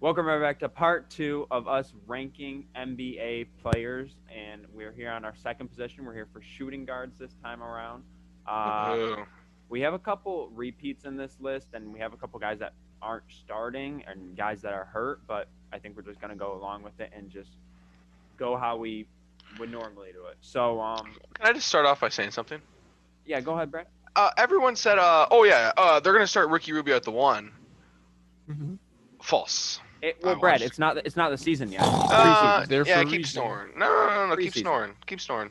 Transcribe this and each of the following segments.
Welcome right back to part 2 of us ranking NBA players, and we're here on our second position. We're here for shooting guards this time around. Oh. We have a couple repeats in this list, and we have a couple guys that aren't starting and guys that are hurt, but I think we're just going to go along with it and just go how we would normally do it. So, Can I just start off by saying something? yeah, go ahead, Brett. Everyone said, they're gonna start Ricky Rubio at the 1. Mm-hmm. False. Brett, it's not the season yet. It's Uh, preseason. There for yeah, a keep reason. snoring. No, keep Preseason. snoring. Keep snoring.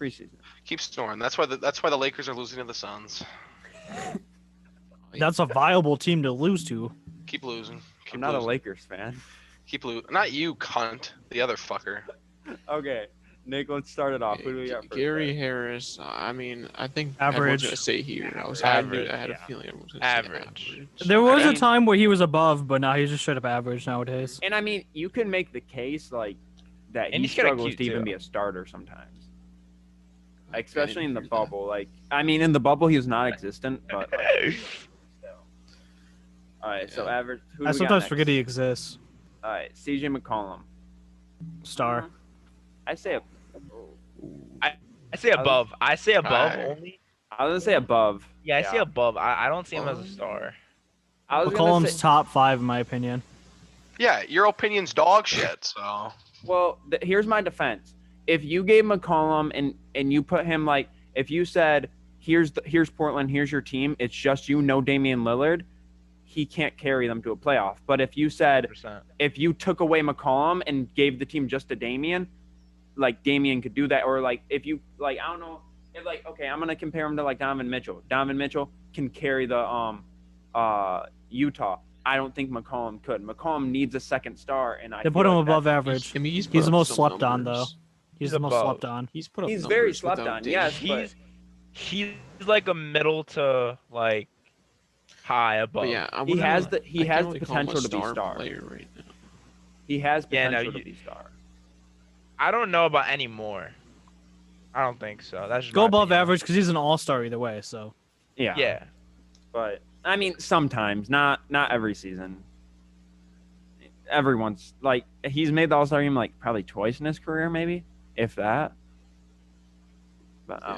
Preseason. Keep snoring. That's why the Lakers are losing to the Suns. That's a viable team to lose to. Keep losing. Keep I'm not losing. a Lakers fan. Keep losing. Not you, cunt. The other fucker. Okay, Nick, let's start it off. Who do we got first? Gary Harris. I think Average. everyone's gonna say here. I Average, had a yeah. feeling everyone's gonna Average. say average. There was I a mean- time where he was above, but now he's just straight up average nowadays. And I mean, you can make the case like that And he he's kinda struggles cute, to even too. be a starter sometimes, I especially in didn't the hear that. bubble. Like, I mean, in the bubble he was non-existent, but like, still. All right, so Yeah. average. Who do I we got sometimes next? forget he exists. All right, CJ McCollum. Star. I say a, I say above. I say above Alright. only. I was gonna say above. Yeah, I say above. I don't see him as a star. I was gonna McCollum's say, top 5 in my opinion. Yeah, your opinion's dog shit. So well, here's my defense. If you gave McCollum and you put him like, if you said here's Portland, here's your team, it's just you, no Damian Lillard, he can't carry them to a playoff. But if you said 100%. if you took away McCollum and gave the team just to Damian, like Damian could do that. Or like if you like, I don't know, if like, okay, I'm gonna compare him to like Donovan Mitchell. Donovan Mitchell can carry the Utah. I don't think McCollum could. McCollum needs a second star, and I They put feel him like above that's- average. I mean, He's put the up most some slept on, though. numbers. He's He's the most above. slept on. He's put up He's very numbers slept without on, Dame. yes, but He's like a middle to like high above. But yeah, I He wouldn't- has the I can't really call him a potential to be star. player right now. he has Yeah, potential no, to be star. I don't know about any more. I don't think so. That's just Go my above opinion. average because he's an all-star either way. So Yeah. Yeah. But I mean, sometimes, not every season. Everyone's like he's made the All Star game like probably twice in his career, maybe if that. But Yeah.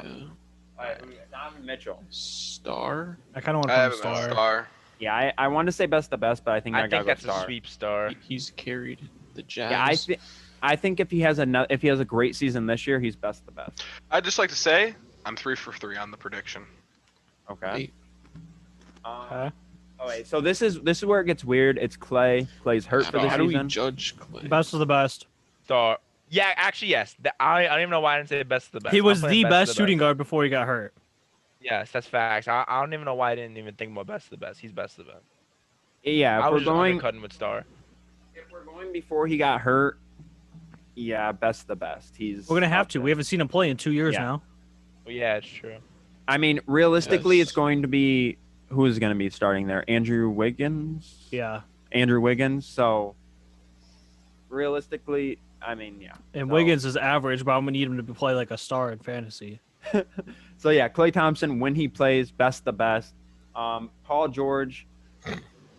all right, Donovan Mitchell. Star. I kind of want I to have put him him as a star. star. Yeah, I wanted to say best the best, but I think I, I gotta think go that's star. a sweep star. He's carried the Jazz. Yeah, I think if he has a great season this year, he's best the best. I'd just like to say I'm 3 for 3 on the prediction. Okay. Hey. Okay. Oh wait, so this is where it gets weird. It's Clay. Clay's hurt for the How do we season. judge Clay? Best of the best. Star. Yeah, actually, yes. I don't even know why I didn't say best of the best. He I'm was playing the of best shooting guard before he got hurt. Yes, that's facts. I don't even know why I didn't even think about best of the best. He's best of the best. Yeah, I if we're was just going undercutting with star. if we're going before he got hurt, yeah, best the best. He's We're gonna have up to. there. We haven't seen him play in 2 years Yeah. now. Well, yeah, it's true. I mean, realistically, Yes. it's going to be who is going to be starting there? Andrew Wiggins. Yeah. Andrew Wiggins. So realistically, I mean, yeah. And So- Wiggins is average, but I'm gonna need him to play like a star in fantasy. So yeah, Klay Thompson when he plays, best the best. Paul George.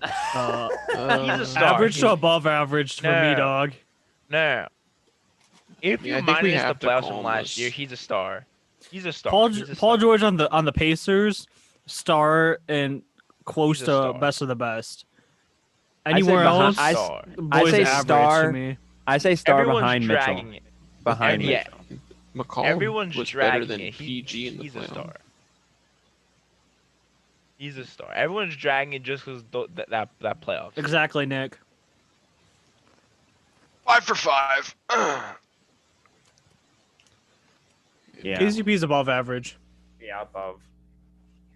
Uh, He's a star. average to above average for me, No. dog. No. If Yeah, you I think we minus the have to playoffs call from him last a year, he's a star. He's a star. Paul He's a Paul star. George on the Pacers, star and close He's a to star. best of the best. say Anywhere behind- else, I- Star. the I boy's say average star. to me. I say star Everyone's behind dragging Mitchell. it. Behind Yeah. Mitchell. McCollum Everyone's was dragging better than it. PG in the He's a playoffs. star. He's a star. Everyone's dragging it just because that playoffs. Exactly, Nick. 5 for 5. Yeah. KCP's above average. Yeah, above.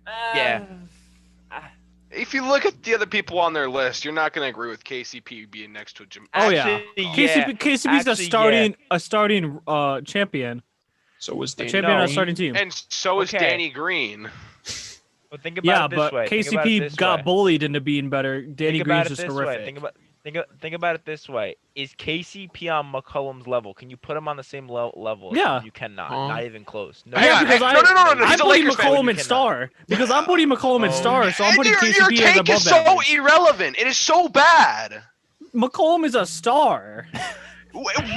Yeah. If you look at the other people on their list, you're not going to agree with KCP being next to a Jim. Oh, yeah. Actually, KCP's Actually, a starting champion. So was A Danny champion on a No, starting team. And so is Okay. Danny Green. But think about Yeah, it this but way. Think about it KCP this got way. bullied into being better. Danny Think about Green's it just this way. horrific. Think about it this way: is KCP on McCollum's level? Can you put him on the same level? as Yeah. him? You cannot. Huh? Not even close. No. Hang Yeah, on, because no, I- no, no, no, I'm he's a I'm putting Lakers fan. McCollum You in cannot. star because I'm putting McCollum in Oh, star, so I'm And putting your KCP as take above is so average. irrelevant. It is so bad. McCollum is a star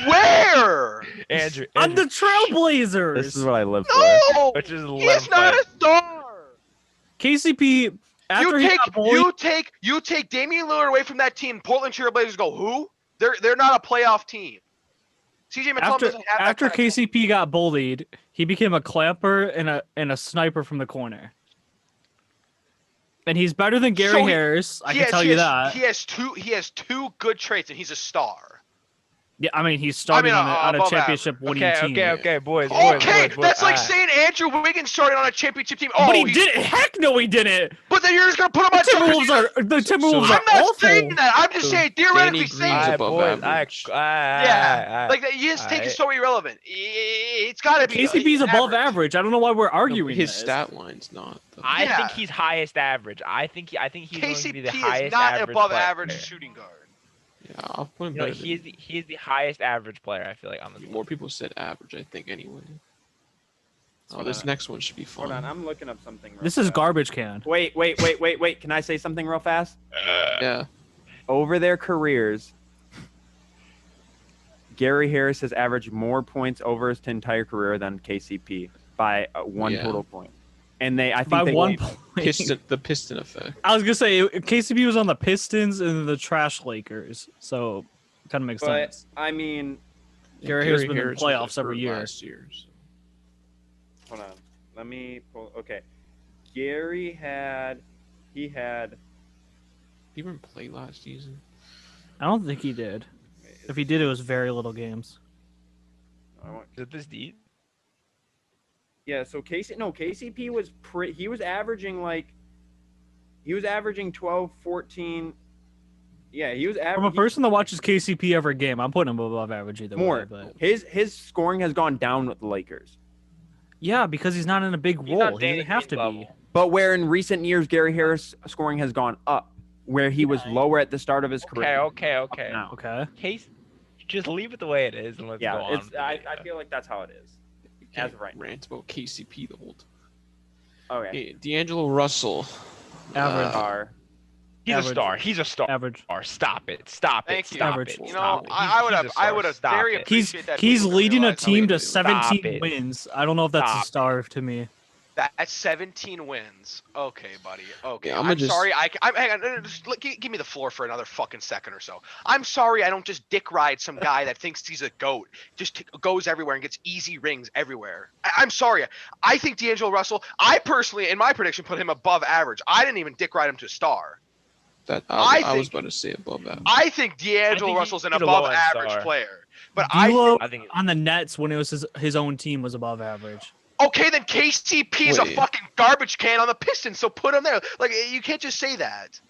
Where? Andrew, on the Trailblazers. This is what I live for. No, Which is he let is him not fight. a star. KCP after he got bullied. You take Damian Lillard away from that team. Portland Trailblazers go who? They're not a playoff team. CJ McCollum After doesn't have that after kind of team. KCP got bullied, he became a clamper and a sniper from the corner. And he's better than Gary So he- Harris. I He can has- tell he you has- that. He has two good traits, and he's a star. Yeah, I mean, he started on a above championship winning Okay, team. okay, boys. Okay, boys, that's like alright. saying Andrew Wiggins started on a championship team. Oh, But he he's- didn't. Heck no, he didn't. But then you're just gonna put him on The Timberwolves I'm are not awful. saying that. I'm just So saying Danny theoretically Green's saying. Alright, above boys, average. Yeah, like that. His take is so irrelevant. It's got to be. KCP's above average. I don't know why we're No, arguing his this. stat line's not. Though. I Yeah. think he's highest average. I think he's going to be the KCP highest is not average above player. average shooting guard. Yeah, I'll put him You know, better. he is the highest average player. I feel like on the More people said average, I think, anyway. Oh, this Hold on. next one should be fun. Hold on, I'm looking up something. Real This is fast. garbage can. Wait. Can I say something real fast? Yeah. Over their careers, Gary Harris has averaged more points over his entire career than KCP by one Yeah. total point. And I think By they 1 won- point. The piston effect. I was gonna say KCP was on the Pistons and the trash Lakers, so kind of makes But sense. I mean, Gary Harris been in Harris was playoffs every hurt year. Last year, so. hold on. Let me pull. Okay, Gary had. He had. Did he even play last season? I don't think he did. If he did, it was very little games. I want, Is it this deep? yeah. So KCP was he was averaging like. He was averaging 12, 14. Yeah, he was From a averaging person that watches KCP every game, I'm putting him above average either more. way. But His scoring has gone down with the Lakers. yeah, because he's not in a big He's not role. He Danny doesn't have to Green's be. level. But where in recent years Gary Harris scoring has gone up, where he was lower at the start of his career. Okay. Now. Okay. Case, just leave it the way it is and let's go Yeah, on. it's. I feel like that's how it is. You can't As of right now. rant about KCP the whole time. Okay. Hey, D'Angelo Russell. Average. Are He's a average. star. He's a star. Average. Stop it. Stop it. Thank you. Stop Average. it. You Stop know, it. I would He's have. a I star. would have Stop very it. appreciate that. He's people leading a realize how team he to is. 17 it. wins. I don't know if that's Stop a star to me. That's 17 wins. Okay, buddy. Okay. Yeah, I'm I'ma just- sorry. I'm hang on. Just give me the floor for another fucking second or so. I'm sorry. I don't just dick ride some guy that thinks he's a goat. Just goes everywhere and gets easy rings everywhere. I'm sorry. I think D'Angelo Russell. I personally, in my prediction, put him above average. I didn't even dick ride him to star. That I I was think- about to say above that. I think D'Angelo think Russell's an he's a above low-end average star. player. But D'Lo I think on the Nets when it was his own team was above average. okay, then KCP's a Wait. fucking garbage can on the Pistons, so put him there. Like you can't just say that.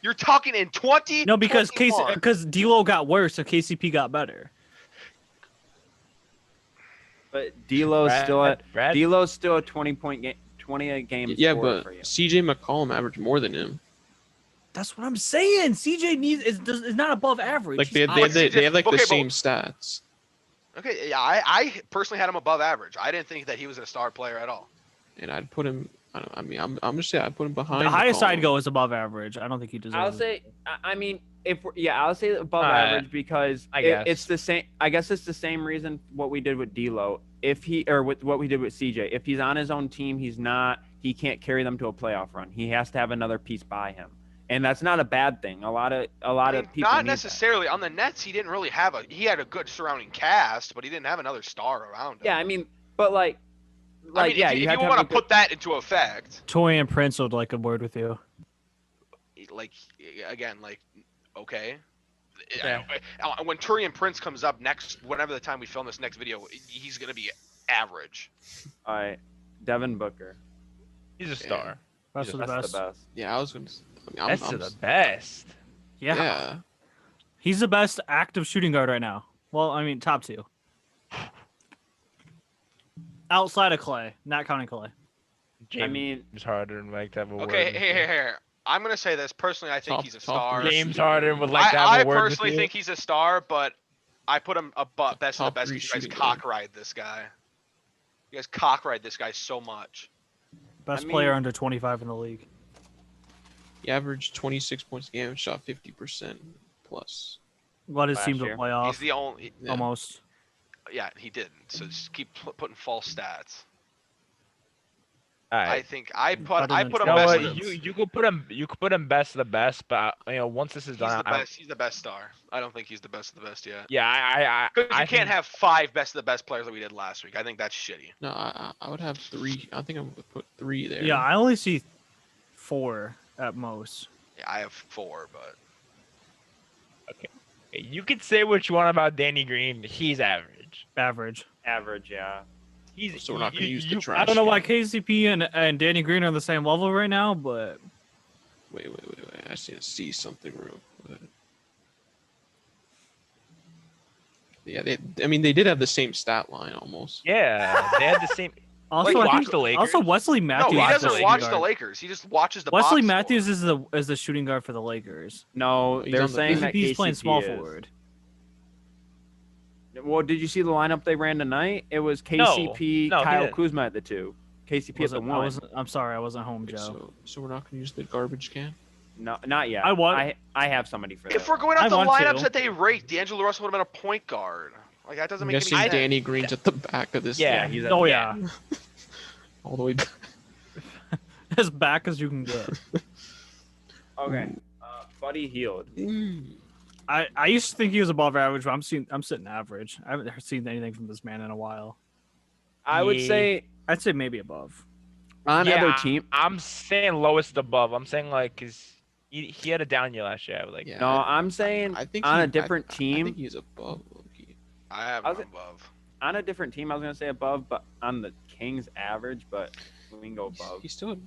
You're talking in 20. No, because 21. D'Lo got worse, so KCP got better. but D'Lo's still at Brad, D'Lo's still a 20-point game, 20 a game. Yeah, scorer but for you. CJ McCollum averaged more than him. That's what I'm saying. CJ is not above average. Like He's they high. have like Okay, the but- same stats. Okay, yeah, I personally had him above average. I didn't think that he was a star player at all. And I'd put him. I'm just saying I'd put him behind. The highest McCollum. I'd go is above average. I don't think he deserves I'll it. say. I mean, I'll say above Alright, average because I guess. it's the same. I guess it's the same reason what we did with D'Lo. If he or with what we did with CJ. If he's on his own team, he's not. He can't carry them to a playoff run. He has to have another piece by him, and that's not a bad thing. A lot of I mean, people not need that. necessarily on the Nets. He didn't really have a. He had a good surrounding cast, but he didn't have another star around him. Yeah, I mean, but like I mean, yeah, if you have to want have to put that into effect, Torian Prince would like a word with you. like again, like okay. Okay. When Turian Prince comes up next, whenever the time we film this next video, he's gonna be average. All right, Devin Booker. he's a star. That's the That's best. the best. Yeah, I was gonna. That's to the best. Yeah. Yeah. He's the best active shooting guard right now. Well, I mean, top two. Outside of Clay, not counting Clay. James I mean, Harden like to have a word Okay, with here, you. here, here. I'm gonna say this personally. I think Top- he's a top star. three. James Harden would like to have I a word with personally you. think he's a star, but I put him above best of the Top best three because you guys shooting guard. cock ride this guy. You guys cock ride this guy so much. Best I player mean- under 25 in the league. He averaged 26 points a game and shot 50% plus. Led his Last team to year. playoff He's the only. Yeah. almost. Yeah, he didn't. So just keep putting false stats. All I right. think I Better put than him You know best. what? of Travis. You could put him best of the best, but once this is He's done, the best. He's the best star. I don't think he's the best of the best yet. yeah, Because you I can't think- have 5 best of the best players that we did last week. I think that's shitty. No, I would have 3. I think I would put 3 there. Yeah, I only see 4 at most. Yeah, I have 4, but You could say what you want about Danny Green. He's average. Average. Average, yeah. He's So we're not gonna use the trash. I don't know why can. KCP and Danny Green are on the same level right now, but Wait. I see something real quick. Yeah, they did have the same stat line almost. Yeah, they had the same. also Wait, I watch think, the Lakers? also Wesley no, Matthews. he is the doesn't shooting watch guard. the Lakers. He just watches the Wesley box Matthews score. is the shooting guard for the Lakers. No, He's they're on the saying bench. that He's playing KCP small is. forward. Well, did you see the lineup they ran tonight? It was KCP, No, he Kyle didn't. Kuzma at the 2, KCP at the 1. I'm sorry, I wasn't home, Okay, Joe. so we're not gonna use the garbage can. No, not yet. I want- I have somebody for that. If we're going I off the want lineups to. that they rate, D'Angelo Russell would have been a point guard. Like that doesn't I'm make any guessing sense. Danny Green's at the back of this. Yeah, thing. he's at Oh the- yeah, all the way back. as back as you can get. Okay. Buddy Hield. I used to think he was above average, but I'm sitting average. I haven't seen anything from this man in a while. I would Yeah. say I'd say maybe above. on Yeah, other team. I'm saying lowest above. I'm saying like cause he had a down year last year. I was like, Yeah, No, I'm saying I think on he- a different I team. think he's above Loki. I have I him was- above. On a different team, I was gonna say above, but on the Kings average, but we can go above. He still had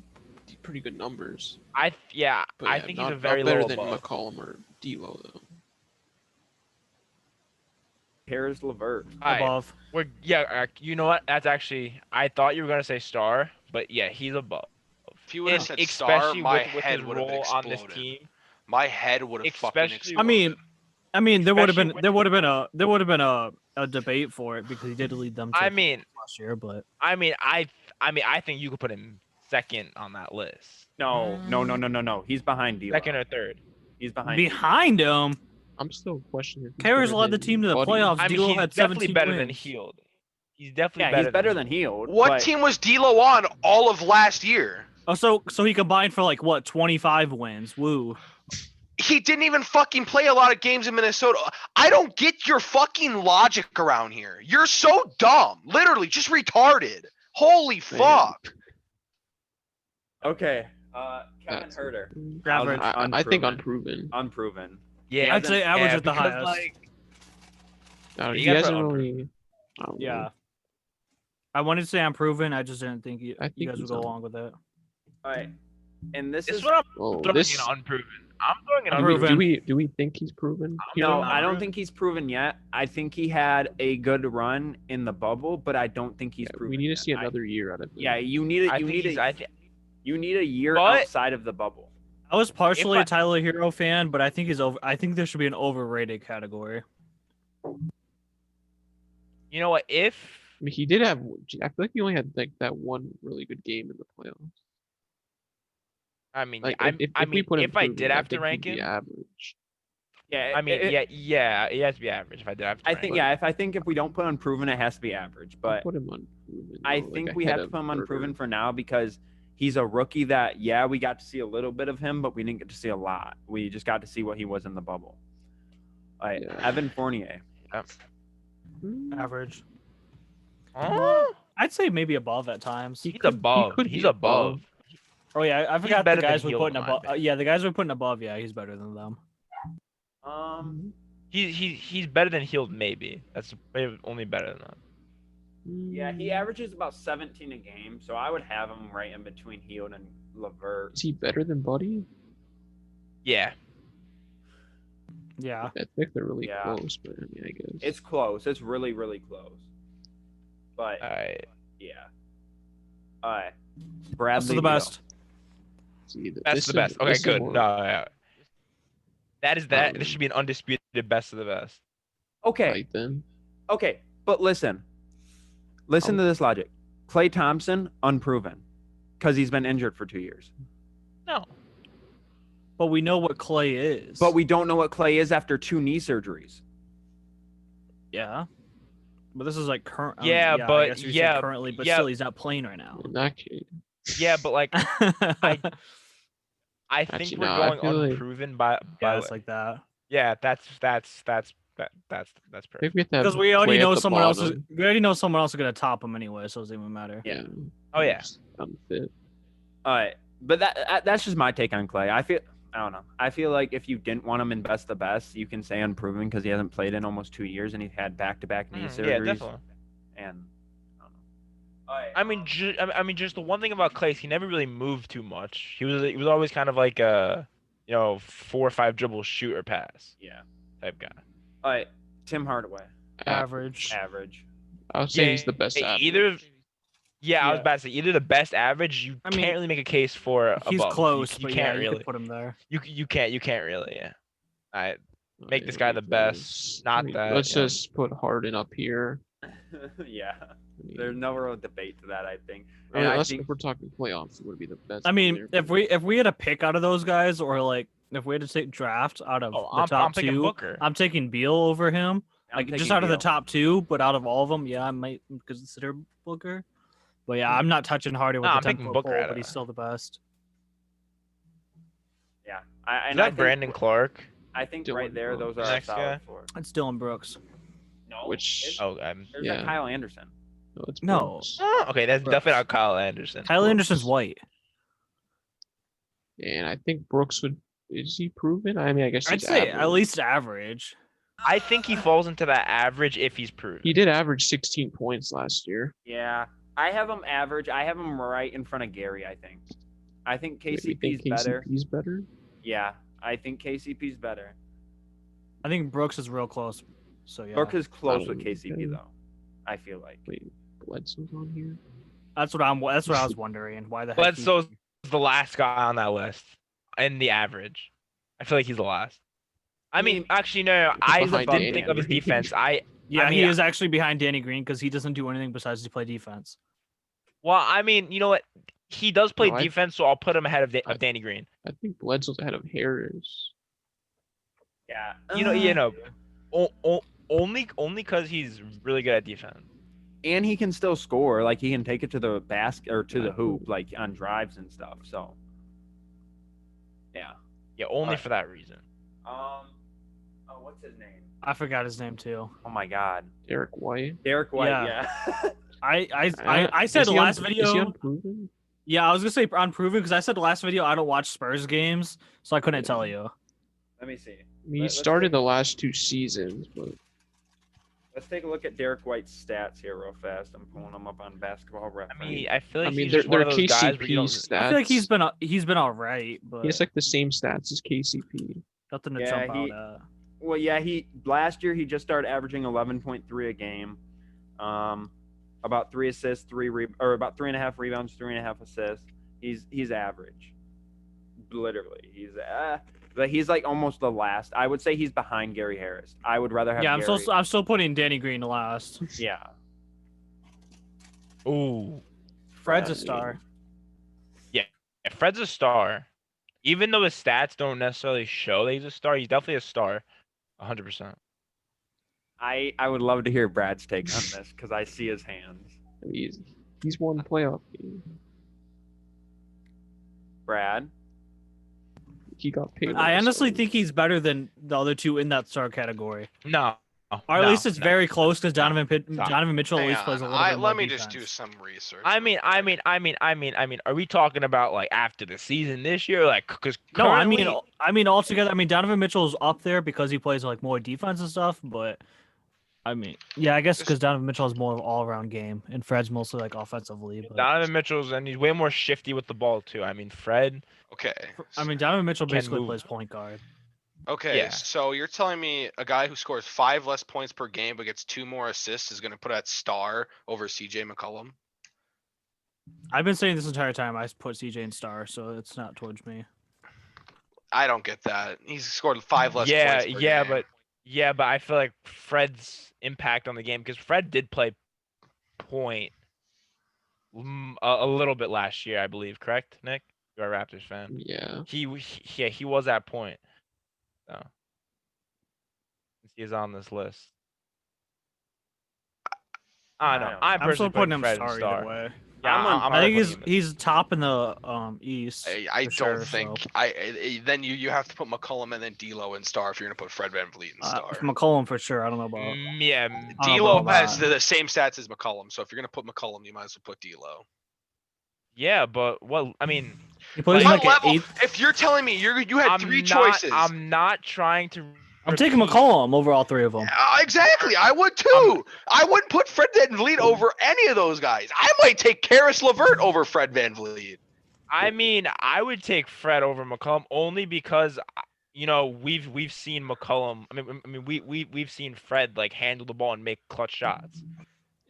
pretty good numbers. I But think yeah, he's not, a very not better low than above. McCollum or D'Lo though. Harris Levert. Alright, Above. you know what? That's actually I thought you were gonna say star, but yeah, he's above. If you would have And said star, especially my with head his would have role on exploded. this team. My head would have fucking Especially- exploded. I mean, there would have Especially been a debate for it because he did lead them to I mean, last year, but I think you could put him second on that list. No. He's behind D. Second or third. He's behind. behind him, I'm still questioning. if he's Carriers better led the than team to the Buddy. playoffs. I mean, D'Lo he's had definitely 17 better than wins. Healed. He's definitely Yeah, better. he's better than than Hield. What but team was D'Lo on all of last year? Oh, so he combined for like what 25 wins. Woo. He didn't even fucking play a lot of games in Minnesota. I don't get your fucking logic around here. You're so dumb. Literally, just retarded. Holy fuck. Okay. Kevin That's- Herter. Average. I think Unproven. unproven. Unproven. Yeah, I'd say average yeah, at the because, highest. like, No, You he gotta hasn't put really. I don't know. Yeah. I wanted to say I'm proven. I just didn't think you I think guys would he's go on. along with it. All right. And this this is is what I'm Oh, throwing this. in unproven. I'm throwing in Do we, Unproven. unproven. do we think he's proven? no. not I don't proven. think he's proven yet. I think he had a good run in the bubble, but I don't think he's Yeah, proven. we need to yet. see another year out of him. Yeah, you need I it. You think need he's. a I think. you need a year But- outside of the bubble. I was partially I- a Tyler Hero fan, but I think he's over. I think there should be an overrated category. You know what? If I mean, he did have. I feel like he only had like that one really good game in the playoffs. I mean, Like, I if we put him if I proven, did have to think rank he'd be him, average. Yeah. I mean, yeah, it has to be average. If I did have to, I rank think him. yeah. I think if we don't put unproven, it has to be average. I'll But put him unproven. I though, like, think we ahead have to of put him Herter. unproven for now because he's a rookie that we got to see a little bit of him, but we didn't get to see a lot. We just got to see what he was in the bubble. All right, Yeah. Evan Fournier. Average. Huh? I'd say maybe above at times. He He's could- he above. could He's be above. Oh yeah, I forgot the better than guys we're Hield, putting in my above. opinion. Yeah, the guys we're putting above. Yeah, he's better than them. He's better than Healed. Maybe that's maybe only better than that. Yeah, he averages about 17 a game, so I would have him right in between Hield and Levert. Is he better than Buddy? Yeah. Yeah. I think they're really Yeah. close, but I mean, I guess. It's close. It's really, really close. But All right. yeah. All right. Best Bradley of the Beal. best. See, That's this the is- best. Okay, this is good. more- No, yeah. That is that. This Um, should be an undisputed best of the best. Okay, Right then. okay, but listen to this logic. Klay Thompson, unproven, because he's been injured for 2 years. No. But we know what Clay is. But we don't know what Klay is after 2 knee surgeries. yeah. But this is like current. Yeah, I but- guess you said yeah, currently, but yeah. still, he's not playing right now. In that case, Yeah, but like I think Actually, we're no, I going feel like- unproven by yeah, it's like that. yeah. That's perfect. I think we have to have Because we already Klay at know the someone else is. bottom. We already know someone else is gonna top him anyway, so it doesn't even matter. Yeah. Oh, yeah. Unfit. All right, but that's just my take on Klay. I don't know. I feel like if you didn't want him in best the best, you can say unproven because he hasn't played in almost 2 years and he had back-to-back knee surgeries. Yeah, definitely. And I don't know. All right, I mean, just the one thing about Clay is he never really moved too much. He was always kind of like a, 4 or 5 dribble shoot or pass yeah. type guy. All right, Tim Hardaway, Average. average. I would say Yeah, he's the best. Hey, average. either. Yeah, I was Yeah. about to say either the best average. You I mean, can't really make a case for He's above. close, You but can't yeah, you really. could put him there. You can't really. Yeah. All right. Oh, make this guy the best, not that, Let's yeah. just put Harden up here. Yeah, I mean, there's no real debate to that. I think. I mean, And I unless think if we're talking playoffs, it would be the best. I mean, player. if we had a pick out of those guys, or like if we had to take draft out of Oh, the I'm top picking 2, Booker. I'm taking Beal over him. I'm Like just taking out of the Beal. top 2, but out of all of them, yeah, I might consider Booker. But yeah, I'm not touching Harden with No, the I'm 10 picking foot Booker pole, out but of he's that. still the best. Yeah, Is I that think, Brandon Clark? I think Dylan right there, those are Brooks. our Next solid guy? 4. It's Dylan Brooks. No, Which- Oh, there's yeah. that Kyle Anderson. No, it's No. Brooks. okay, that's Brooks. definitely not Kyle Anderson. Kyle Brooks. Anderson's white. And I think Brooks would. Is he proven? I mean, I guess I'd he's say average. at least average. I think he falls into that average if he's proven. He did average 16 points last year. Yeah, I have him average. I have him right in front of Gary. I think Wait, we KCP's think better. KCP's better. Yeah, I think KCP's better. I think Brooks is real close. So yeah, Brooks is close with Okay. KCP though. I feel like. Wait, Bledsoe's on here. that's what I was wondering. Why the heck? Bledsoe's the last guy on that list in the average. I feel like he's the last. I mean, actually, no. I Behind didn't Danny think of his Green. defense. Yeah, I he mean, is actually behind Danny Green because he doesn't do anything besides to play defense. Well, I mean, you know what? He does play No, I- defense, so I'll put him ahead of, I- of Danny Green. I think Bledsoe's ahead of Harris. Yeah. Only because he's really good at defense. And he can still score. Like he can take it to the basket or to the Yeah. hoop, like on drives and stuff. So. Yeah. Yeah, only Alright. for that reason. Oh, what's his name? I forgot his name too. Oh my God, Derek White. Derek White. Yeah. Yeah. I said Is he last Is he video. unproven? Yeah, I was gonna say unproven because I said last video I don't watch Spurs games, so I couldn't tell you. Let me see. I mean, he Let's started take- the last 2 seasons, but Let's take a look at Derek White's stats here real fast. I'm pulling them up on Basketball I Reference. mean, I feel like I mean, he's they're, just one they're of those guys where you KCP don't. stats. I feel like he's been all right, but He has like the same stats as KCP. nothing to Yeah, jump he- out at. Well, yeah, he last year he just started averaging 11.3 a game, about 3 assists, about 3.5 rebounds, 3.5 assists. He's average, literally. But he's like almost the last. I would say he's behind Gary Harris. I would rather have. Yeah, Gary. I'm still putting Danny Green last. Yeah, Ooh, Fred's a Yeah, star. yeah, Fred's a star. Even though his stats don't necessarily show that he's a star, he's definitely a star. 100%. I would love to hear Brad's take on this because I see his hands. I mean, he's won playoff game. Brad, He got paid. I last honestly time. think he's better than the other two in that star category, No. or at no, least it's no. very close because Stop. Donovan Mitchell at Hang least plays a on. little bit more Let me just do defense. some research. I mean, are we talking about like after the season this year? Like, because No, I mean altogether. I mean Donovan Mitchell's up there because he plays like more defense and stuff. But I mean, yeah, I guess because Donovan Mitchell has more of an all-around game, and Fred's mostly like offensively. But Donovan Mitchell's and he's way more shifty with the ball too. I mean, Fred. Okay. I mean, Donovan Mitchell Can basically move. plays point guard. Okay, Yeah. so you're telling me a guy who scores 5 less points per game but gets 2 more assists is going to put at star over CJ McCollum? I've been saying this entire time I put CJ in star, so it's not towards me. I don't get that. He's scored 5 less Yeah, points per yeah, game. but I feel like Fred's impact on the game because Fred did play point a little bit last year, I believe. Correct, Nick? You're a Raptors fan. Yeah. He was at point. So since he is on this list. I don't know. I'm I'm still personally putting putting him Fred in star star. either way. Yeah, I'm I think putting him he's top in the East. I for don't sure, think so. then you have to put McCollum and then D'Lo in star if you're gonna put Fred VanVleet in star. McCollum for sure. I don't know about. Yeah, I don't know D'Lo about has that. the same stats as McCollum, so if you're gonna put McCollum, you might as well put D'Lo. yeah, but I mean, He plays in Like, like What an level? eighth. If you're telling me you had 3 choices, I'm not trying to. I'm taking repeat- McCollum over all three of them. exactly. I would too. I wouldn't put Fred VanVleet over any of those guys. I might take Karis LeVert over Fred VanVleet. I mean, I would take Fred over McCollum only because we've seen McCollum. I mean we've seen Fred like handle the ball and make clutch shots.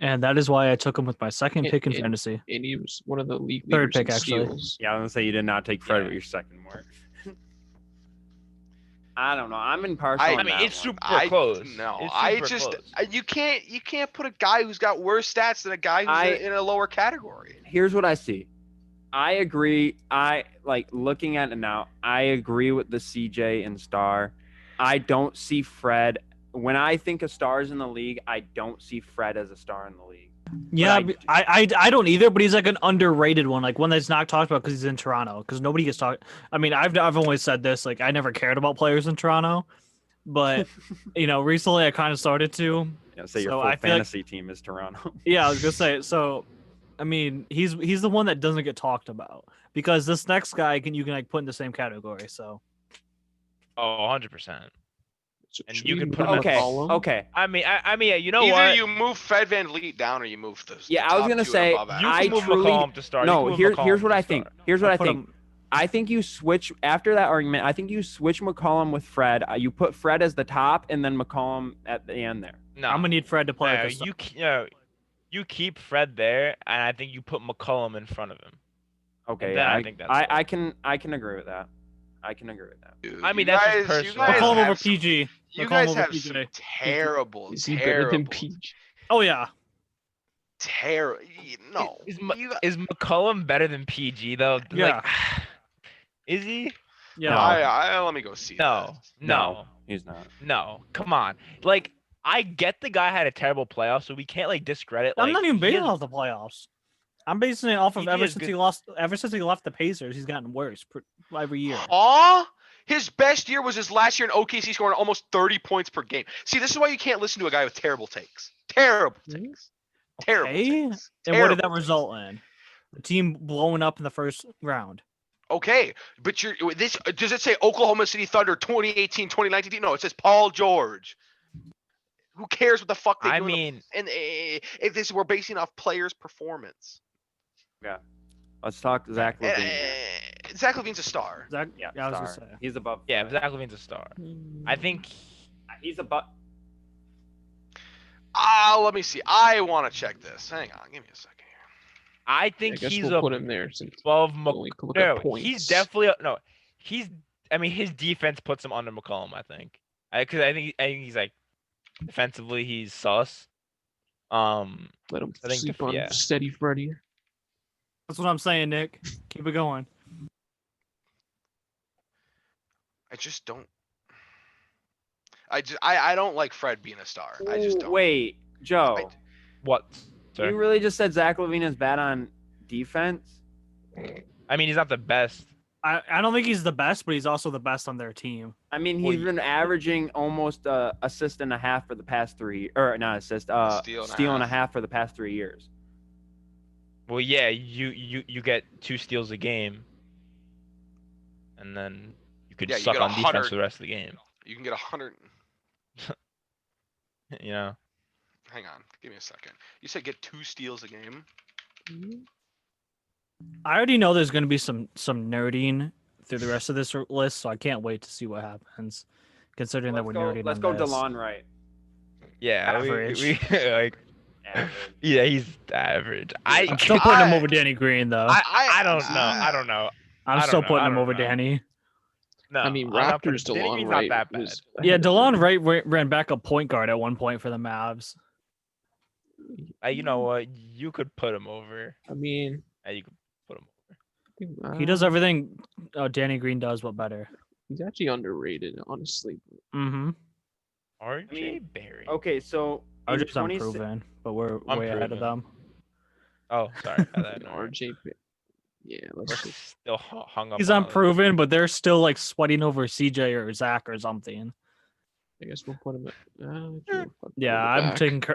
And that is why I took him with my second pick in And- fantasy. And he was one of the league Third leaders pick, in actually. steals. Yeah, I was gonna say you did not take Fred Yeah. with your second mark. I don't know. I'm impartial. I on I mean, that it's one. super close. No, It's I super just close. you can't put a guy who's got worse stats than a guy who's in a lower category. Here's what I see. I agree. I like looking at it now. I agree with the CJ and Star. I don't see Fred. When I think of stars in the league, I don't see Fred as a star in the league. Yeah, But I don't either, but he's like an underrated one, like one that's not talked about because he's in Toronto. Because nobody gets talked. I mean, I've always said this, like I never cared about players in Toronto, but recently I kind of started to. You know, say your So full I feel like- fantasy team is Toronto. Yeah, I was gonna say. So, I mean, he's the one that doesn't get talked about because this next guy you can like put in the same category. So Oh, 100%. So And should you we can move put him Okay. McCollum? Okay. I mean, you know Either what? you move Fred VanVleet down or you move the. Yeah, the I was top gonna 2 say, above You average. can move truly- McCollum to start. No, here's McCollum what to I think. start. Here's what I put think. him. I think you switch after that argument. I think you switch McCollum with Fred. You put Fred as the top, and then McCollum at the end there. No, I'm gonna need Fred to play. no, like a star. you keep Fred there, and I think you put McCollum in front of him. Okay, then yeah, I think that's I fair. can agree with that. I can agree with that. Dude, I mean, you that's just guys- you personal. guys McCollum have over some- PG. You McCollum guys over have PJ. some terrible, Is he better than terrible, Peach? Oh yeah. terrible. No, Is McCollum better than PG though? Yeah. Like, is he? Yeah. No. let me go see. No, this. no, He's not. no. Come on. Like, I get the guy had a terrible playoff, so we can't like discredit. I'm like, not even he basing is- it off the playoffs. I'm basing it off of PG ever is since good. he lost. Ever since he left the Pacers, he's gotten worse every year. Aw, his best year was his last year in OKC, scoring almost 30 points per game. See, this is why you can't listen to a guy with terrible takes. Terrible takes. Terrible Okay. takes. And what did that Terrible takes. result in? The team blowing up in the first round. Okay, but this does it say Oklahoma City Thunder 2018, 2019? No, it says Paul George. Who cares what the fuck they I do? mean, And if this we're basing off players' performance. Let's talk Zach Eh, Levine. Zach Levine's a star. Zach, Yeah, I was star. gonna say. He's above. yeah, Fred. Zach Levine's a star. I think. He's above. Let me see. I want to check this. Hang on, give me a second here. I I think guess he's we'll put him there since above we McCollum. only can look No, at points. he's definitely no. He's. I mean, his defense puts him under McCollum. I think. Because I think he's like defensively he's sus. Let him I think sleep on yeah. Steady Freddy. That's what I'm saying, Nick. Keep it going. I just don't. I don't like Fred being a star. I just don't. Wait, Joe. What? Sorry. You really just said Zach Levine is bad on defense? I mean, he's not the best. I don't think he's the best, but he's also the best on their team. I mean, Well, he's been averaging almost assist and a half for the past or not assist, steal and a half for the past 3 years. Well, yeah, you get 2 steals a game, and then you could Yeah, you suck get on defense 100. for the rest of the game. You can get 100. You know. Hang on, give me a second. You said get 2 steals a game. I already know there's going to be some nerding through the rest of this list, so I can't wait to see what happens. Considering that we're nerding Let's on go this. DeLon Wright. Yeah, we Average. like Average. Yeah, he's average. I'm still putting him over Danny Green though. I don't know. I don't know. I'm I still don't know. putting I him don't over know. Danny. No, I mean, I'm not putting- Raptors Danny DeLon Green's Wright not that bad. was. Yeah, ahead of DeLon him. Wright ran back a point guard at one point for the Mavs. You know what? You could put him over. I mean, You could put him over. He does everything Danny Green does, but better. He's actually underrated, honestly. Mm-hmm. RJ mean, Barry. Okay, so in RJ's 26 unproven, but we're way ahead of Unproven. them. Oh, sorry. I had that. RJ. Yeah, We're let's just. still hung up. He's on other- unproven, but they're still like sweating over CJ or Zach or something. I guess we'll put him at. Yeah,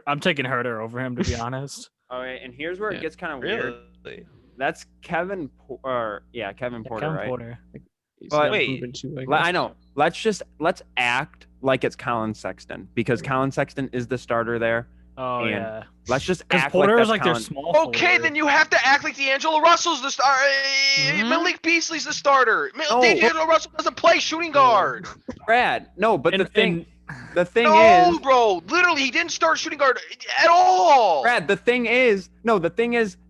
I'm taking Herter over him to be honest. All right, and here's where Yeah. it gets kind of weird. Really? That's Kevin Porter, Kevin Porter, Kevin right? Porter. But- Wait. I know. Let's act like it's Colin Sexton because Colin Sexton is the starter there. Oh And yeah, Let's just because act Porter like is that's like their Colin. small. Okay, forward. then you have to act like D'Angelo Russell's the star. Mhm. Malik Beasley's the starter. No. D'Angelo Russell doesn't play shooting guard. Brad. No, but And- the thing No, is, bro. Literally, he didn't start shooting guard at all. Brad. The thing is,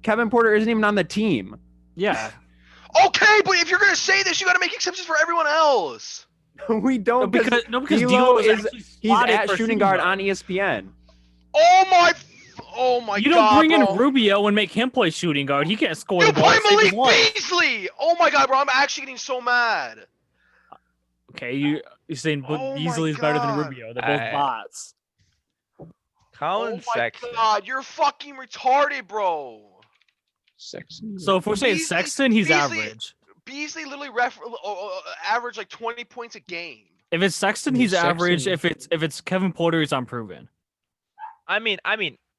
Kevin Porter isn't even on the team. Yeah, Okay, but if you're gonna say this, you gotta make exceptions for everyone else. We don't because D'Lo D'Lo is is- actually he's slotted at for shooting guard on ESPN. Oh my You god, don't bring bro. in Rubio and make him play shooting guard. He can't score You the ball. play to save his Malik life. Beasley. Oh my god, bro. I'm actually getting so mad. Okay, you're saying Oh my Beasley is better than God. Rubio. They're both I- bots. Colin Oh my Sexton. god, you're fucking retarded, bro. Sexton. So if we're saying Beasley- Sexton, he's Beasley- average. Beasley literally averaged like 20 points a game. If it's Sexton, Well, he's average. Sexton- If it's Kevin Porter, he's unproven. I mean,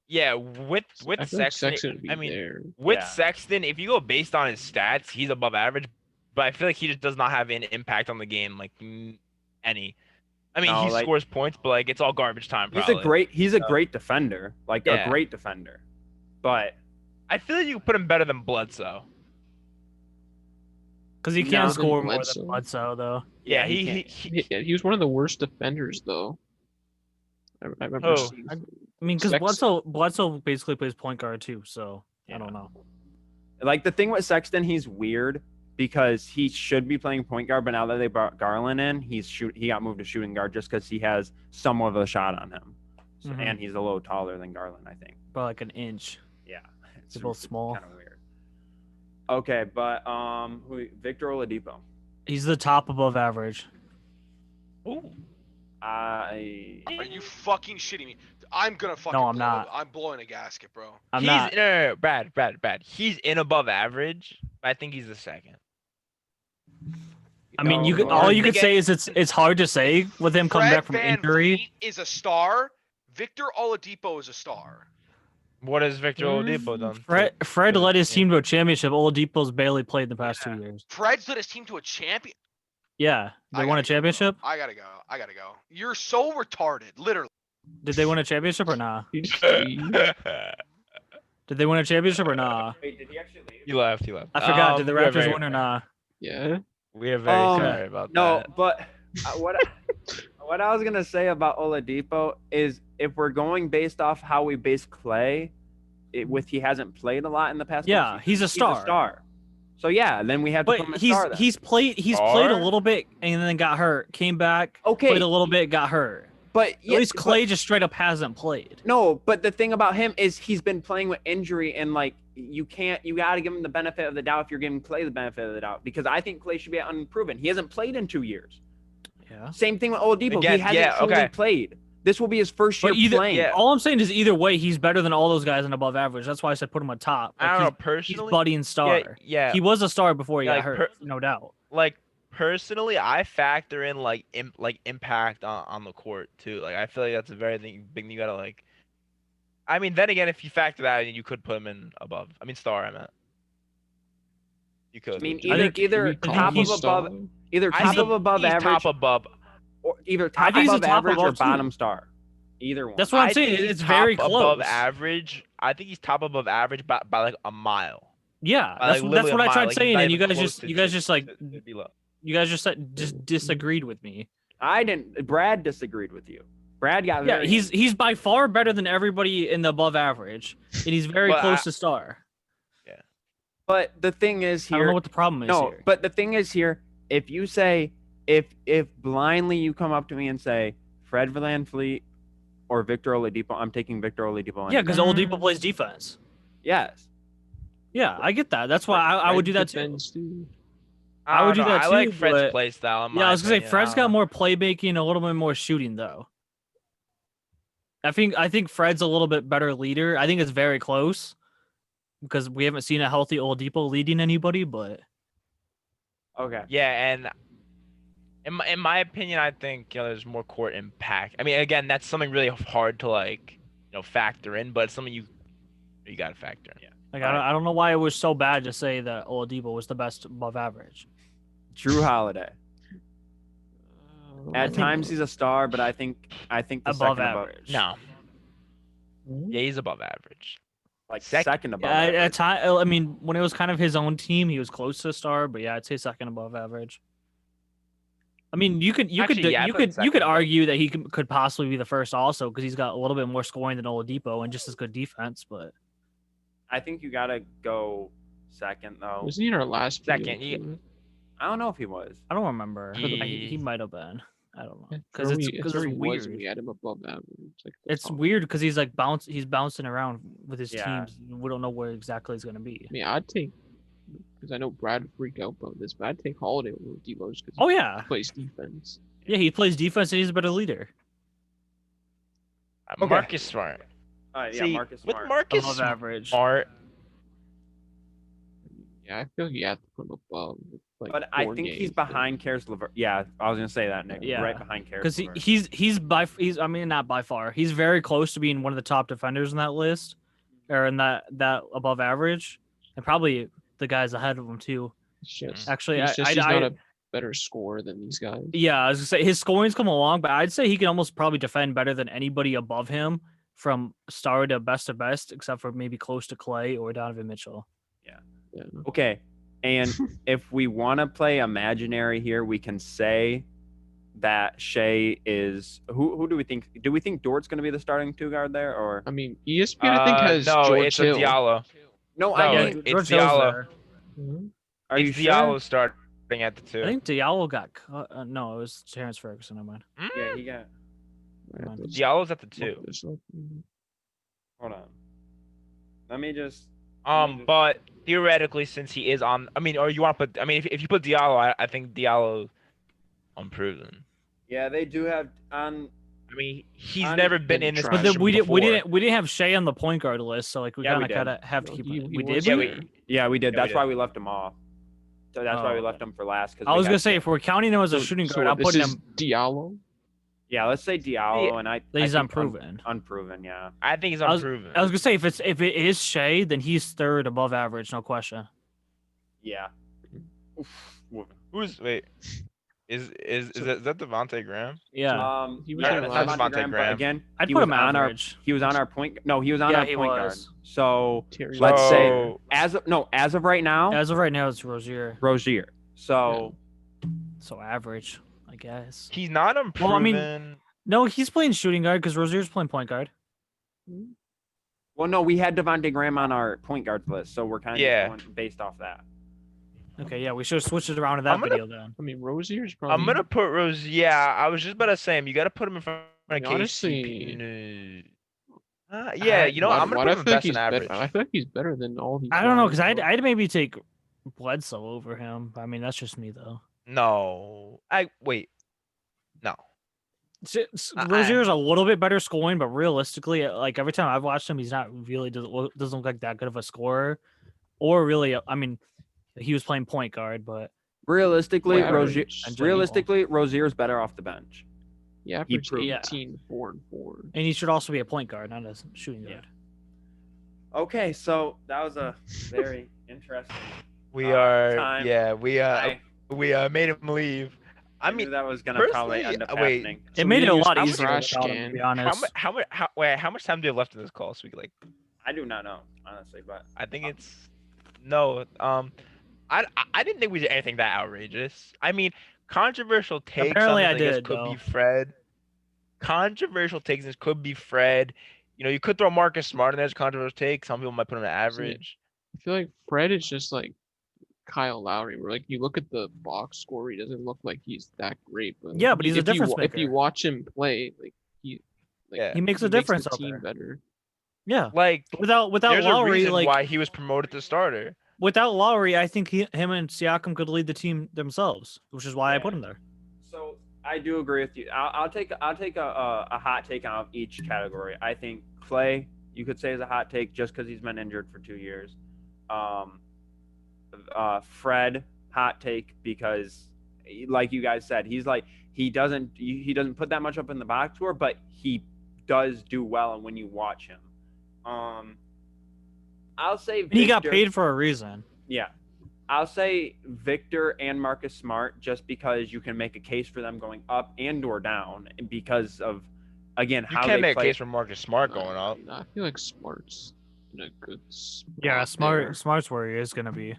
yeah. With I feel like Sexton, Sexton would be I mean, there. with Yeah. Sexton, if you go based on his stats, he's above average. But I feel like he just does not have an impact on the game, like any. I mean, No, he like- scores points, but like it's all garbage time. Probably. He's a great defender, like Yeah. a great defender. But I feel like you could put him better than Bledsoe. Because he No. can't score more Bledsoe. than Bledsoe, though. Yeah, he he, can't. He was one of the worst defenders, though. I remember Oh. seeing. I mean, because Sexton. Bledsoe basically plays point guard too, so I don't know. like the thing with Sexton, he's weird because he should be playing point guard, but now that they brought Garland in, he got moved to shooting guard just because he has somewhat of a shot on him, so, Mhm. and he's a little taller than Garland, I think. About like an inch. Yeah, it's They're both small. Kind of weird. Okay, but Victor Oladipo. He's the top above average. Ooh. Are you fucking shitting me? I'm gonna fucking. I'm blow not. it. I'm blowing a gasket, bro. I'm he's not. no, Brad. He's in above average. But I think he's the second. I mean, you could, No, all I you could think say is it's hard to say with him coming Fred back from Van injury. Vliet is a star. Victor Oladipo is a star. What has Victor Oladipo done? Fred to led the his team? team to a championship. Oladipo's barely played in the past Yeah. 2 years. Fred's led his team to a champion. Yeah, they I won a gotta go, bro. championship. I gotta go. You're so retarded, literally. Did they win a championship or nah? He just- Did they win a championship or nah? Wait, did he actually leave? He left. I forgot. Did the we are Raptors very- win or nah? yeah. We are very sorry about No, that. but what I was gonna say about Oladipo is if we're going based off how we base Clay, he hasn't played a lot in the past. Yeah, couple he's a seasons, star. So yeah, then we have to But put him at he's star. Then. he's played a Star? little bit and then got hurt. Came back. Okay. Played a little bit. Got hurt. but At least Clay just straight up hasn't played. No, but the thing about him is he's been playing with injury, and like you got to give him the benefit of the doubt if you're giving Clay the benefit of the doubt, because I think Clay should be unproven. He hasn't played in 2 years. Yeah. Same thing with Oladipo. Again, he hasn't yeah, truly okay. played. This will be his first year But either, playing. yeah. all I'm saying is either way, he's better than all those guys and above average. That's why I said put him on top. I don't know Like, he's personally. budding star. Yeah. He was a star before he Yeah, got like, hurt, no doubt. Like personally, I factor in like impact on the court too. Like I feel like that's a very big thing you gotta like. I mean, then again, if you factor that in, you could put him in above. I mean, star. I meant. You could. I mean, I think- either Call top him a of star. above, either I top think of above he's average, top above. or either I top think he's a above top average or above, too. bottom star. Either one. That's what I'm I saying. think he's It's very top close. above average. I think he's top above average by like a mile. Yeah, By, that's, like, that's literally what a I mile. tried Like, saying, not and you even guys close just to you guys just like to be low. you guys just disagreed with me. I didn't. Brad disagreed with you. Brad got Yeah, very, he's by far better than everybody in the above average, and he's very Well, close to star. But the thing is I don't know here, what the problem is no, here. but the thing is here, if you say, if blindly you come up to me and say Fred VanVleet or Victor Oladipo, I'm taking Victor Oladipo. Yeah, any because day. Oladipo plays defense. Yes. Yeah, I get that. That's why I would do that too. Defense, too. I would don't do know. that I like too, Fred's but- play style. In Yeah, I my was gonna say opinion. Fred's I got don't- more playmaking and a little bit more shooting though. I think Fred's a little bit better leader. I think it's very close because we haven't seen a healthy Oladipo leading anybody, but Okay. Yeah, and in my opinion, I think there's more court impact. I mean, again, that's something really hard to like factor in, but it's something you gotta factor in. like Alright. I don't know why it was so bad to say that Oladipo was the best above average. Drew Holiday. I At think- times he's a star, but I think the Above second average. No, yeah, he's above average. like Second. second above. Yeah, at average. time, I mean, when it was kind of his own team, he was close to a star, but yeah, I'd say second above average. I mean, you could Actually, yeah, I put you second could above. argue that he could possibly be the first also because he's got a little bit more scoring than Oladipo and just as good defense. But I think you gotta go second though. Was he in our last Second, video, he- too? I don't know if he was. I don't remember. He- He might have been. I don't know Yeah, because where it's we- because where it's he was, weird. we had him above average. Like the It's top. weird because he's like he's bouncing around with his Yeah. teams. We don't know where exactly he's gonna be. I mean, I'd take, because I know Brad freaked out about this, but I'd take Holiday over Debo just because Oh yeah, he plays defense. yeah. He plays defense and he's a better leader. Okay. Marcus Smart. Yeah, See, Marcus with Smart. Marcus Above average. Smart, Yeah, I feel like you have to put him above. Like But I 4 think he's games, behind Karis LeVert. Yeah, I was gonna say that, Nick. Yeah. Right behind Karis Because LeVert. he's I mean not by far. He's very close to being one of the top defenders in that list, or in that above average, and probably the guys ahead of him too. It's just, Actually, it's just I he's not a better scorer than these guys. yeah, I was gonna say his scoring's come along, but I'd say he can almost probably defend better than anybody above him from star to best, except for maybe close to Clay or Donovan Mitchell. Yeah. Okay, and if we want to play imaginary here, we can say that Shea is who do we think? Do we think Dort's going to be the starting two guard there, or I mean, ESPN I think has no, George it's Hill. a Diallo. no? No, I yeah, mean, it's George Hill's Diallo. there. are you It's sure? Diallo starting at the two. I think Diallo got cut. No, it was Terrence Ferguson. Never mind. Yeah, he got. Right, Come on. let's Diallo's at the look two. this up. Hold on. Let me just. But theoretically, since he is on, I mean, or you want to put, I mean, if you put Diallo, I think Diallo unproven. Yeah, they do have on. I mean, he's I'm never been in this trying. But then position we before. didn't have Shea on the point guard list, so like we Yeah, kind we of did. have to No, keep. he We was did. Yeah, there. Yeah, we did. Yeah, we That's why did. we left him off. So that's why we Oh, left him for last. Cause I we was got gonna say Shea. if we're counting him as a shooting guard, I'm this putting is him. Diallo. Yeah, let's say Diallo, and I. He's I think unproven. Unproven, yeah. I think he's I was- unproven. I was gonna say if it is Shea, then he's third above average, no question. Yeah. Oof. Who's wait? Is that Devontae Graham? Yeah, He was yeah, there that's last- Devontae Devontae Graham, but Graham. again, I'd he put was him on average. He was on our point. No, he was on Yeah, our he point guard. was. So Terry let's say So- as of right now, As of right now, it's Rozier, Rozier. So so average, I guess. He's not unproven. Well, I mean- No, he's playing shooting guard because Rozier's playing point guard. well, no, we had Devontae Graham on our point guard list, so we're kind of Yeah. going based off that. Okay, yeah, we should have switched it around to that I'm gonna- video then. I mean, Rozier's probably. I'm gonna put Rose. Yeah, I was just about to say him. You got to put him in front of mean, honestly- KCP. Yeah, you know, Why- I'm why gonna do put I him feel like best he's in average. better? I feel like he's better than all these. I don't know guys, because but- I'd maybe take Bledsoe over him. I mean, that's just me though. No, wait. No, Rozier's a little bit better scoring, but realistically, like every time I've watched him, he's not really doesn't look like that good of a scorer, or really. I mean, he was playing point guard, but Realistically, Well, Rozier. average in general. Realistically, Rozier's better off the bench. He averaged proved- 18, 4, and 4. and he should also be a point guard, not a shooting Yeah. guard. Okay, so that was a very interesting. we are. time. Yeah, we I made him leave. I knew mean, that was gonna probably personally, end up wait. happening. It made it a lot how much easier trash without him, can- to be honest. how much time do you have left in this call? So we could like, I do not know, honestly, but I think it's no. I didn't think we did anything that outrageous. I mean, controversial take. Apparently I guess did, could though. be Fred. controversial takes. This could be Fred. You know, you could throw Marcus Smart in there as a controversial take. Some people might put him at average. I feel like Fred is just like Kyle Lowry, where like you look at the box score, he doesn't look like he's that great. But Yeah, if but you- he's a if you difference wa- If you maker. watch him play, like Yeah. He makes a the difference out team there. better. Yeah. Like, Without there's a Lowry, reason like why he was promoted to starter. without Lowry, I think him and Siakam could lead the team themselves, which is why I Yeah. put him there. So I do agree with you. I'll take a hot take out of each category. I think Clay, you could say, is a hot take just because he's been injured for 2 years. Fred, hot take because, like you guys said, he's like he doesn't put that much up in the box score, but he does do well, and when you watch him, I'll say And he got Victor- paid for a reason. Yeah. I'll say Victor and Marcus Smart just because you can make a case for them going up and or down because of, again, You how can't they make a play. case for Marcus Smart going up. I feel like Smart's in a good spot. Yeah, there. Smart's where he is gonna be.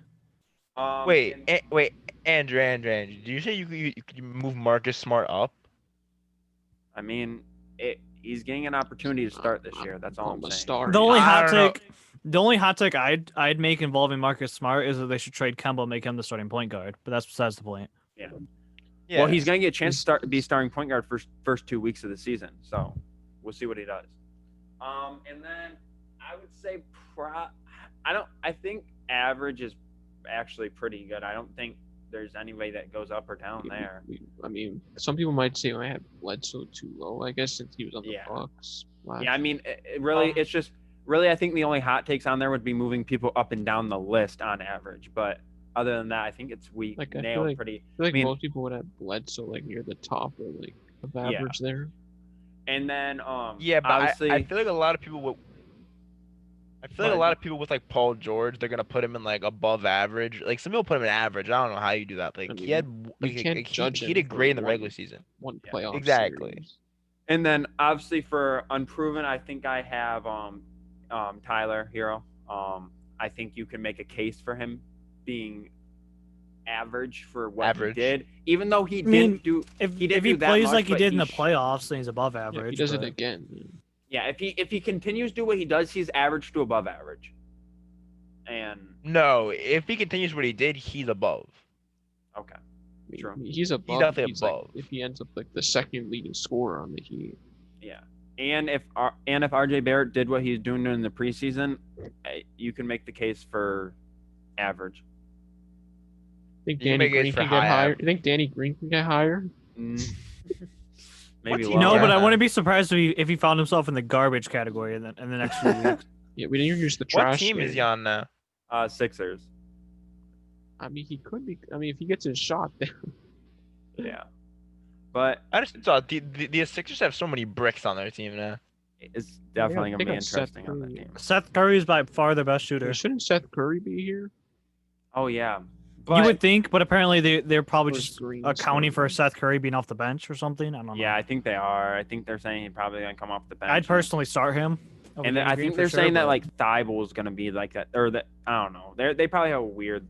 Wait, and- wait, Andrew, did you say you could move Marcus Smart up? I mean, he's getting an opportunity to start this year. That's all I'm a saying. star. The only I hot don't know. take, the only hot take I'd make involving Marcus Smart is that they should trade Kemba and make him the starting point guard. But that's besides the point. Yeah. Well, he's going to get a chance to be starting point guard first 2 weeks of the season. So we'll see what he does. And then I would say I think average is actually pretty good. I don't think there's any way that goes up or down there. I mean, some people might say I had Bledsoe too low. I guess since he was on the Yeah. Bucks. last Yeah, I mean, it's just really, I think the only hot takes on there would be moving people up and down the list on average. But other than that, I think we Like, I feel nailed like- pretty. I feel like I mean- most people would have Bledsoe like near the top or like of Yeah. average there. And then Yeah, but obviously, I feel like a lot of people would. I feel like a But- lot of people with like Paul George, they're gonna put him in like above average. Like some people put him in average. I don't know how you do that. Like I mean, he had, you can't like, judge he him did for great in the one- regular season. One Yeah, playoff. exactly. series. and then obviously for unproven, I think I have Tyler Hero. I think you can make a case for him being average for what Average. he did, even though he mean, didn't do. If He didn't if he do that plays much, like he but did in the he sh- playoffs, then he's above Yeah, average. he does it but- again. Yeah, if he continues to do what he does, he's average to above average. And No, if he continues what he did, he's above. okay, I mean, True. He's above. definitely like, above. if he ends up like the second leading scorer on the Heat. yeah. And if RJ Barrett did what he's doing in the preseason, you can make the case for average. Think You can Danny make it Green for can get high higher? average. You think Danny Green can get higher? Mm. What's Maybe he lower. No, but I Yeah. wouldn't be surprised if he found himself in the garbage category in the next few weeks. Yeah, we didn't use the What trash. team is can. he on now? Sixers. I mean, he could be. I mean, if he gets his shot, then Yeah. But I just thought the Sixers have so many bricks on their team now. it's definitely they going to be got Seth interesting on that Curry. team. Seth Curry is by far their best shooter. shouldn't Seth Curry be here? Oh, yeah. You But would think, but apparently they're probably Or is just Green accounting for starting? Seth Curry being off the bench or something. I don't know. yeah, I think they are. I think they're saying he's probably going to come off the bench. I'd personally start him. over And Danny I Green think for they're sure, saying that but- like Thibault is going to be like that, or that I don't know. They probably have a weird.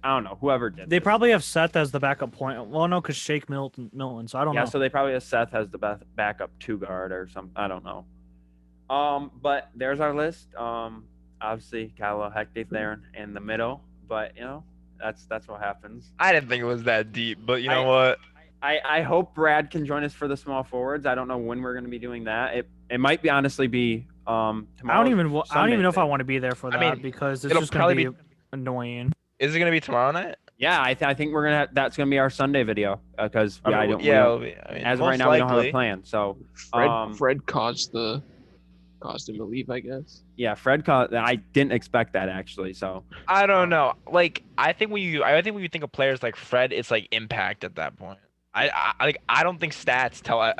I don't know. Whoever did. they this. probably have Seth as the backup point. Well, no, because Shake Milton. So I don't Yeah, know. so they probably have Seth as the backup two guard or something. I don't know. But there's our list. Obviously got a little hectic there in the middle, but that's what happens. I didn't think it was that deep, but you know I- what? I hope Brad can join us for the small forwards. I don't know when we're going to be doing that. It might be honestly be tomorrow. I don't even know if I want to be there for I that mean, because it's it'll just going to probably be annoying. Is it gonna be tomorrow night? Yeah, I think we're gonna. That's gonna be our Sunday video because I mean, I don't. we yeah, don't- I mean, as of most right now, we don't have a likely. plan. So Fred caused him to leave, I guess. yeah, I didn't expect that actually. So I don't know. Like, I think when you think of players like Fred, it's like impact at that point. I don't think stats tell. I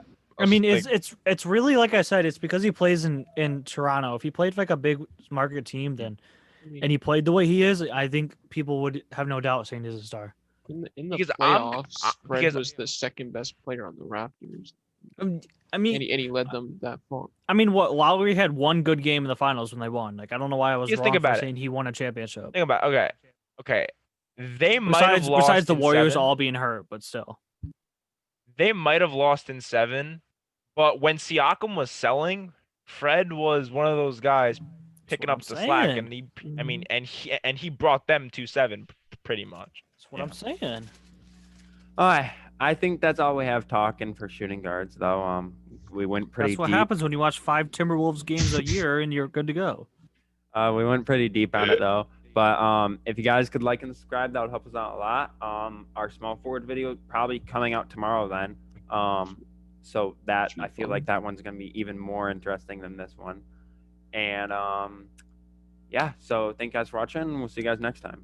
mean, like, it's really like I said, it's because he plays in Toronto. If he played for like a big market team, then I mean, and he played the way he is, I think people would have no doubt saying he's a star. in the because I'm- playoffs, Fred because- was the second best player on the Raptors, I mean, and he led them that far. what Lowry had one good game in the finals when they won. Like I don't know why I was Just wrong think for about it. saying he won a championship. think about okay. They might have Besides, lost the in Warriors 7. all being hurt, but still. They might have lost in 7, But when Siakam was selling, Fred was one of those guys picking what up I'm the slack, saying. and he brought them to 7 pretty much. That's what I'm saying. All right. I think that's all we have talking for shooting guards, though. We went pretty That's what deep. happens when you watch 5 Timberwolves games a year and you're good to go. We went pretty deep on it though. But if you guys could like and subscribe, that would help us out a lot. Our small forward video probably coming out tomorrow then. So that Should be I feel fun. like that one's gonna be even more interesting than this one. And yeah, so thank you guys for watching. We'll see you guys next time.